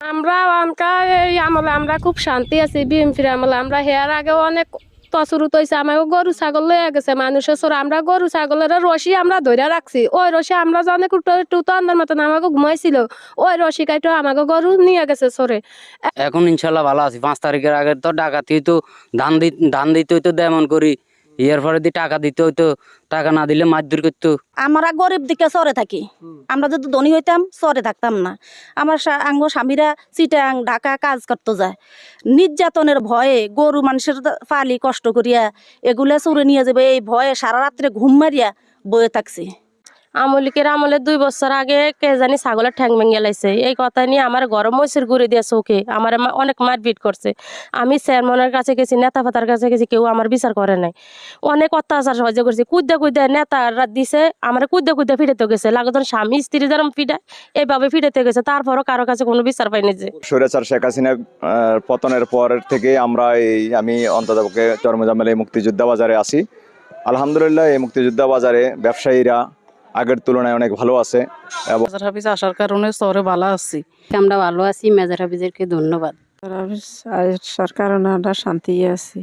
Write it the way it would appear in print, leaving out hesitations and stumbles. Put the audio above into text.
আমরা এই আমলে আমরা খুব শান্তি আছি। বিএনপির আমলে আমরা হেয়ার আগে অনেক তছরুত হয়েছে। আমাকে গরু ছাগল লয়ে গেছে মানুষের সর, আমরা গরু ছাগলের রশি আমরা ধরে রাখছি। ওই রশি আমরা অনেক টুতান্দার মতন আমাকে ঘুমাইছিল, ওই রশি কাইটো আমাকে গরু নিয়ে গেছে সরে। এখন ইনশাল্লাহ ভালো আছি। 5 তারিখের আগে তো ডাকাতি হইতো, ধান দিতে হইতো তেমন করি, এর পরে দিয়ে টাকা দিতে হইতো, টাকা না দিলে মারধর করতো। আমরা গরিব দিকে চরে থাকি, আমরা যদি ধনী হইতাম চরে থাকতাম না। আমার আঙ্গ স্বামীরা চিটাং ঢাকা কাজ করতে যায়, নির্যাতনের ভয়ে গরু মানুষের ফালি কষ্ট করিয়া এগুলা চুরে নিয়ে যাবে এই ভয়ে সারা রাত্রে ঘুম মারিয়া বয়ে থাকছি। আমলিকের আমলে 2 বছর আগে কে জানি ছাগলের ঠ্যাং ভেঙে লাইছে, এই কথা নিয়ে আমার গরম মহিষের ঘুরে দিয়ে চোখে আমার অনেক মারপিট করছে। আমি চেয়ারম্যানের কাছে গেছি, নেতা ফাতার কাছে গেছি, কেউ আমার বিচার করে নাই। অনেক অত্যাচার সহ্য করছি, কুদ্দা নেতারা দিছে আমার কুদ্দা ফিরেতে গেছে, লাগতন স্বামী স্ত্রী যেরকম ফিটায় এইভাবে ফিরেতে গেছে, তারপরও কারো কাছে কোনো বিচার পাইনি। যে স্বৈরাচার শেখ হাসিনা পতনের পর থেকে আমি অন্ততপক্ষে চরমজামেলে মুক্তিযোদ্ধা বাজারে আছি। আলহামদুলিল্লাহ এই মুক্তিযোদ্ধা বাজারে ব্যবসায়ীরা আগের তুলনায় অনেক ভালো আছে। মেজর হাফিজ আসার কারণে শহরে ভালো আছি, আমরা ভালো আছি। মেজর হাফিজেরকে ধন্যবাদ। আসার কারণে আমরা শান্তি আছি।